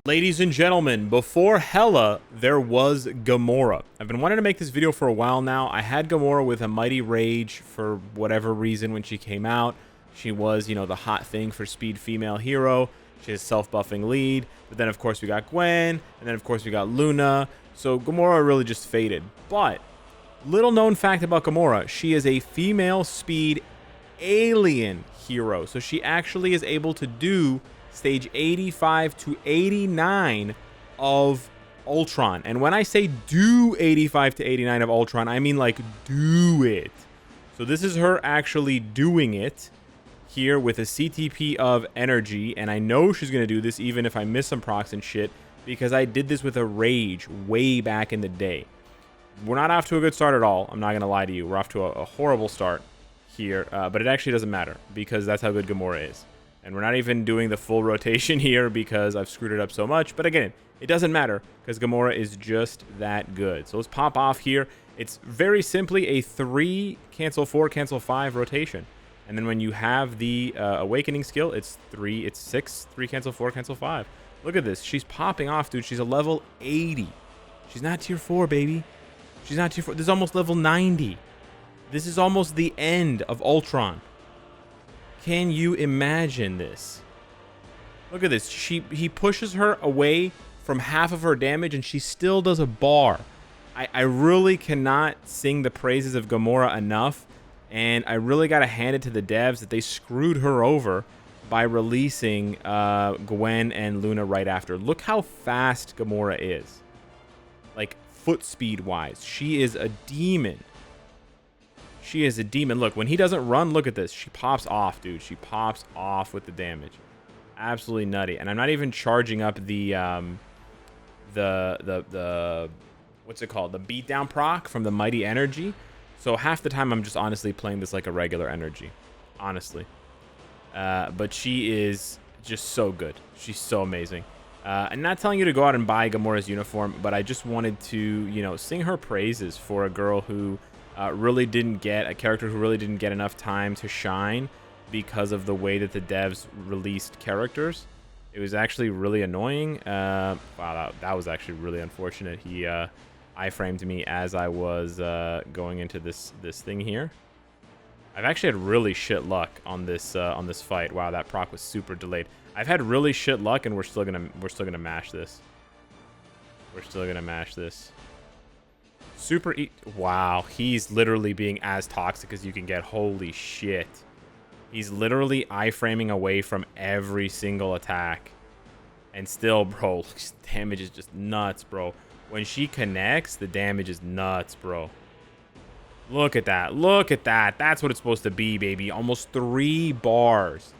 Ladies and gentlemen, before Hela, there was Gamora. I've been wanting to make this video for a while now. I had Gamora with a Mighty Rage for whatever reason when she came out. She was, you know, the hot thing for speed female hero. She has self-buffing lead. But then, of course, we got Gwen. And then, of course, we got Luna. So Gamora really just faded. But, little known fact about Gamora, she is a female speed alien hero. So she actually is able to do stage 85 to 89 of Ultron. And when I say do 85 to 89 of Ultron, I mean like do it. So this is her actually doing it here with a CTP of energy. And I know she's going to do this even if I miss some procs and shit, because I did this with a Rage way back in the day. We're not off to a good start at all. I'm not going to lie to you. We're off to a horrible start here. But it actually doesn't matter because that's how good Gamora is. And we're not even doing the full rotation here because I've screwed it up so much. But again, it doesn't matter because Gamora is just that good. So let's pop off here. It's very simply a 3 cancel 4 cancel 5 rotation. And then when you have the awakening skill, it's 6 3 cancel 4 cancel 5. Look at this. She's popping off, dude. She's a level 80. She's not tier 4, baby. She's not tier 4. This is almost level 90. This is almost the end of Ultron. Can you imagine this? Look at this. He pushes her away from half of her damage and she still does a bar. I really cannot sing the praises of Gamora enough. And I really got to hand it to the devs that they screwed her over by releasing Gwen and Luna right after. Look how fast Gamora is. Like foot speed wise. She is a demon. She is a demon. Look, when he doesn't run, look at this. She pops off, dude. She pops off with the damage. Absolutely nutty. And I'm not even charging up the what's it called? The beatdown proc from the Mighty Energy. So half the time I'm just honestly playing this like a regular energy. Honestly. But she is just so good. She's so amazing. I'm not telling you to go out and buy Gamora's uniform, but I just wanted to, you know, sing her praises for a girl who really didn't get a character who really didn't get enough time to shine because of the way that the devs released characters. It was actually really annoying. Wow, that was actually really unfortunate. He iframed me as I was going into this thing here. I've actually had really shit luck on this fight. Wow, that proc was super delayed. I've had really shit luck, and we're still gonna mash this. We're still gonna mash this. Wow, he's literally being as toxic as you can get. Holy shit. He's literally iframing away from every single attack. And still, bro, damage is just nuts, bro. When she connects, the damage is nuts, bro. Look at that. Look at that. That's what it's supposed to be, baby. Almost 3 bars.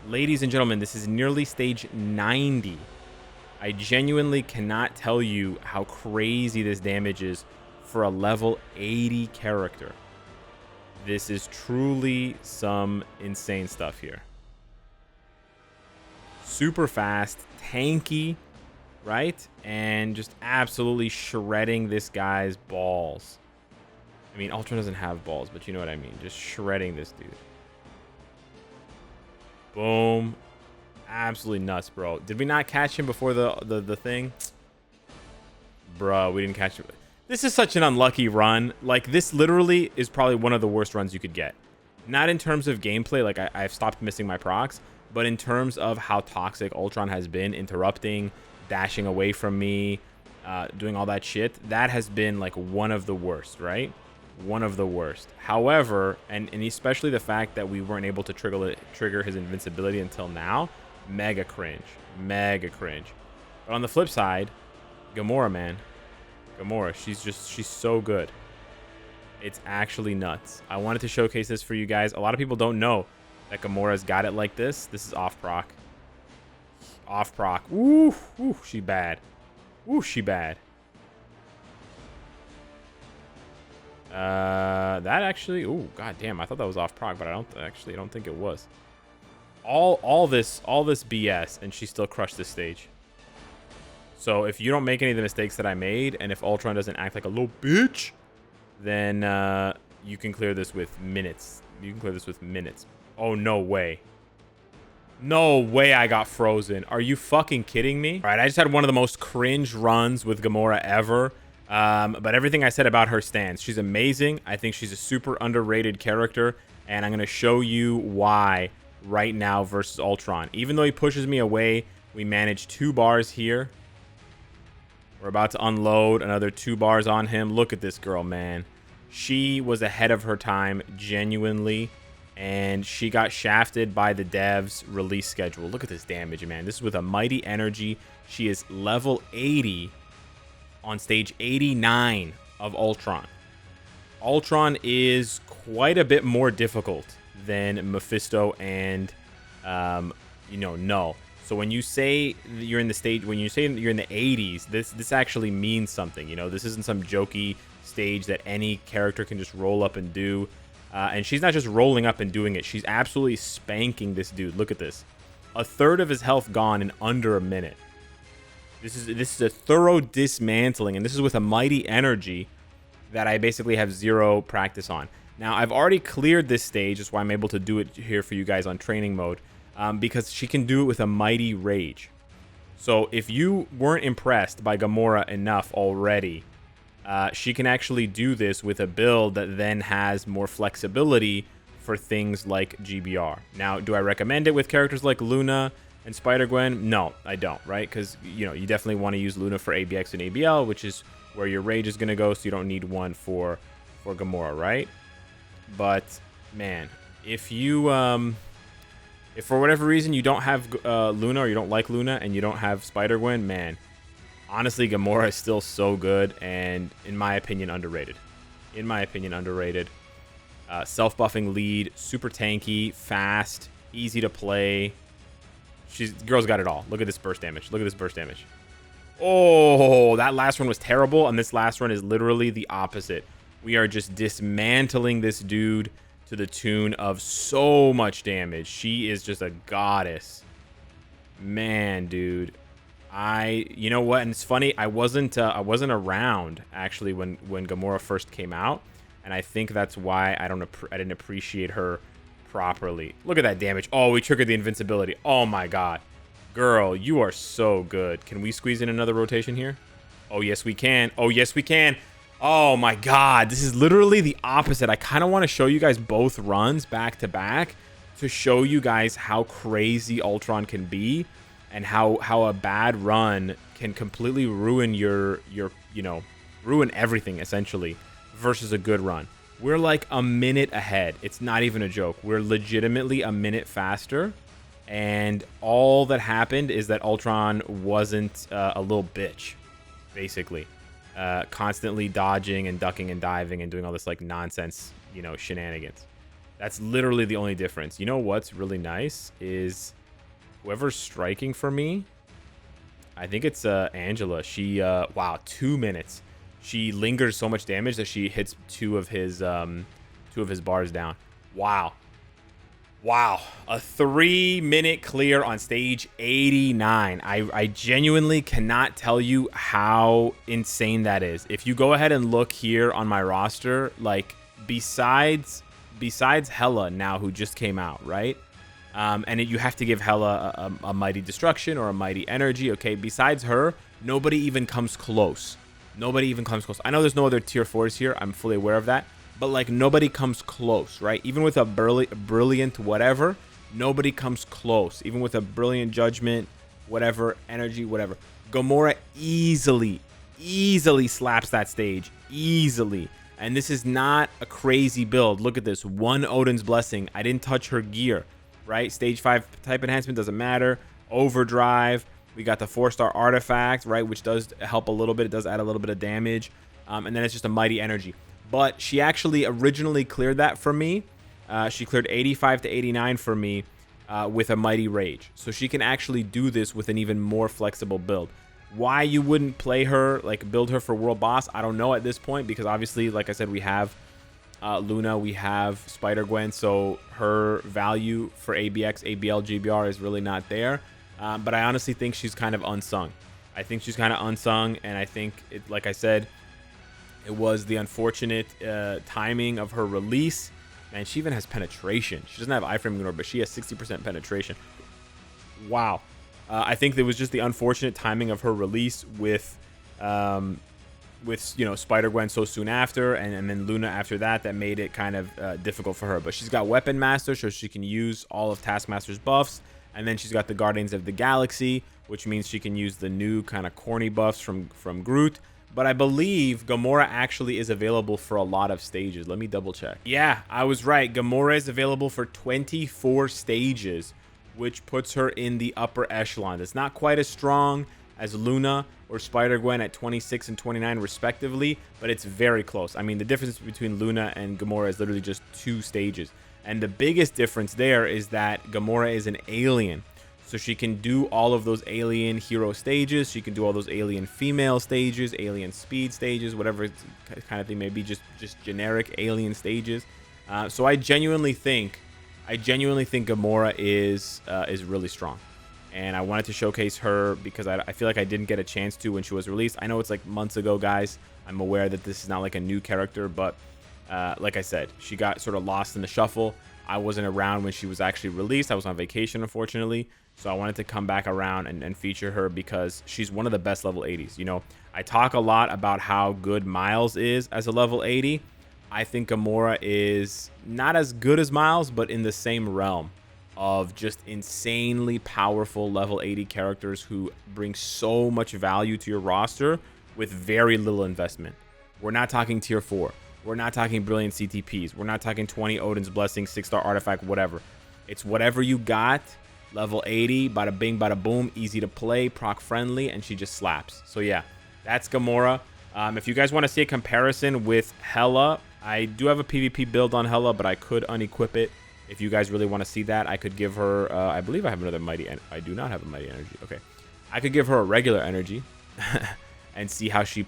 Ladies and gentlemen, this is nearly stage 90. I genuinely cannot tell you how crazy this damage is for a level 80 character. This is truly some insane stuff here. Super fast, tanky, right? And just absolutely shredding this guy's balls. I mean, Ultron doesn't have balls, but you know what I mean. Just shredding this dude. Boom. Absolutely nuts, bro. Did we not catch him before the thing? Bro, we didn't catch him. This is such an unlucky run. Like, this literally is probably one of the worst runs you could get. Not in terms of gameplay, like I've stopped missing my procs, but in terms of how toxic Ultron has been, interrupting, dashing away from me, doing all that shit. That has been like one of the worst, right? One of the worst. However, and especially the fact that we weren't able to trigger his invincibility until now, mega cringe. Mega cringe. But on the flip side, Gamora, man. Gamora, she's so good. It's actually nuts. I wanted to showcase this for you guys. A lot of people don't know that Gamora's got it like this. This is off proc. Off proc. Ooh, ooh, she bad. Ooh, she bad. That actually, ooh, goddamn, I thought that was off proc, but I don't think it was. All this BS, and she still crushed this stage. So if you don't make any of the mistakes that I made, and if Ultron doesn't act like a little bitch, then you can clear this with minutes. You can clear this with minutes. Oh, no way. No way I got frozen. Are you fucking kidding me? All right, I just had one of the most cringe runs with Gamora ever. But everything I said about her stands. She's amazing. I think she's a super underrated character. And I'm going to show you why right now versus Ultron. Even though he pushes me away, we managed 2 bars here. We're about to unload another 2 bars on him. Look at this girl, man. She was ahead of her time, genuinely. And she got shafted by the devs' release schedule. Look at this damage, man. This is with a mighty energy. She is level 80 on stage 89 of Ultron. Ultron is quite a bit more difficult than Mephisto and, Null. So when you say you're in the stage, when you say you're in the 80s, this actually means something. You know, this isn't some jokey stage that any character can just roll up and do. And she's not just rolling up and doing it. She's absolutely spanking this dude. Look at this. 1/3 of his health gone in under a minute. This is a thorough dismantling, and this is with a mighty energy that I basically have 0 practice on. Now, I've already cleared this stage. That's why I'm able to do it here for you guys on training mode, because she can do it with a mighty rage. So if you weren't impressed by Gamora enough already, she can actually do this with a build that then has more flexibility for things like GBR. Now, do I recommend it with characters like Luna and Spider-Gwen? No, I don't, right? Because, you definitely want to use Luna for ABX and ABL, which is where your rage is going to go, so you don't need one for Gamora, right? But, man, if for whatever reason you don't have Luna, or you don't like Luna, and you don't have Spider-Gwen, man, honestly, Gamora is still so good, and in my opinion, underrated. Self-buffing lead, super tanky, fast, easy to play. Girl's got it all. Look at this burst damage. Oh, that last one was terrible, and this last one is literally the opposite. We are just dismantling this dude to the tune of so much damage. She is just a goddess. Man, dude. You know what? And it's funny. I wasn't around actually when Gamora first came out, and I think that's why I didn't appreciate her properly. Look at that damage. Oh, we triggered the invincibility. Oh my god, girl, you are so good. Can we squeeze in another rotation here? Oh yes, we can. Oh my god, this is literally the opposite. I kind of want to show you guys both runs back to back to show you guys how crazy Ultron can be. And how a bad run can completely ruin ruin everything, essentially, versus a good run. We're like a minute ahead. It's not even a joke. We're legitimately a minute faster. And all that happened is that Ultron wasn't a little bitch, basically. Constantly dodging and ducking and diving and doing all this like nonsense, shenanigans. That's literally the only difference. You know what's really nice is whoever's striking for me, I think it's Angela. She wow, 2 minutes. She lingers so much damage that she hits 2 of his bars down. Wow, a 3-minute clear on stage 89. I genuinely cannot tell you how insane that is. If you go ahead and look here on my roster, like besides Hela now, who just came out, right? And you have to give Hela a mighty destruction or a mighty energy. Okay, besides her, nobody even comes close. I know there's no other tier 4s here. I'm fully aware of that. But like nobody comes close, right? Even with a brilliant whatever, nobody comes close. Even with a brilliant judgment, whatever, energy, whatever. Gamora easily slaps that stage. Easily. And this is not a crazy build. Look at this. 1 Odin's Blessing. I didn't touch her gear. Right? Stage 5 type enhancement doesn't matter. Overdrive. We got the 4-star artifact, right? Which does help a little bit. It does add a little bit of damage. And then it's just a mighty energy. But she actually originally cleared that for me. She cleared 85 to 89 for me with a mighty rage. So she can actually do this with an even more flexible build. Why you wouldn't play her, like build her for world boss, I don't know at this point. Because obviously, like I said, we have Luna, we have Spider-Gwen, so her value for ABX, ABL, GBR is really not there. But I honestly think she's kind of unsung. And I think, like I said, it was the unfortunate timing of her release. Man, she even has penetration. She doesn't have iframe ignore, but she has 60% penetration. Wow. I think there was just the unfortunate timing of her release with Spider-Gwen so soon after, and then Luna after that made it kind of difficult for her. But she's got Weapon Master, so she can use all of Taskmaster's buffs, and then she's got the Guardians of the Galaxy, which means she can use the new kind of corny buffs from Groot. But I believe Gamora actually is available for a lot of stages. Let me double check. Yeah, I was right. Gamora is available for 24 stages, which puts her in the upper echelon. It's not quite as strong as Luna or Spider-Gwen at 26 and 29 respectively, but it's very close. I mean, the difference between Luna and Gamora is literally just 2 stages. And the biggest difference there is that Gamora is an alien. So she can do all of those alien hero stages. She can do all those alien female stages, alien speed stages, whatever kind of thing may be, just generic alien stages. So I genuinely think Gamora is really strong. And I wanted to showcase her because I feel like I didn't get a chance to when she was released. I know it's like months ago, guys. I'm aware that this is not like a new character, but like I said, she got sort of lost in the shuffle. I wasn't around when she was actually released. I was on vacation, unfortunately. So I wanted to come back around and feature her because she's one of the best level 80s. You know, I talk a lot about how good Miles is as a level 80. I think Gamora is not as good as Miles, but in the same realm of just insanely powerful level 80 characters who bring so much value to your roster with very little investment. We're not talking tier 4. We're not talking brilliant CTPs. We're not talking 20 Odin's Blessing, 6-star artifact, whatever. It's whatever you got, level 80, bada bing, bada boom, easy to play, proc friendly, and she just slaps. So yeah, that's Gamora. If you guys want to see a comparison with Hela, I do have a PvP build on Hela, but I could unequip it. If you guys really want to see that, I could give her, I believe I have another Mighty, I do not have a Mighty Energy. Okay. I could give her a regular energy and see how she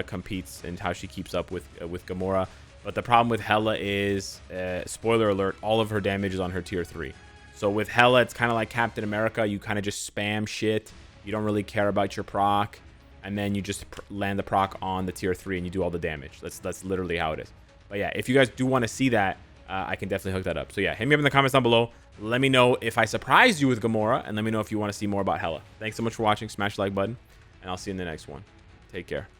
competes and how she keeps up with Gamora. But the problem with Hela is, spoiler alert, all of her damage is on her tier 3. So with Hela, it's kind of like Captain America. You kind of just spam shit. You don't really care about your proc. And then you just land the proc on the tier 3 and you do all the damage. That's literally how it is. But yeah, if you guys do want to see that, I can definitely hook that up. So yeah, hit me up in the comments down below. Let me know if I surprised you with Gamora, and let me know if you want to see more about Hela. Thanks so much for watching. Smash the like button, and I'll see you in the next one. Take care.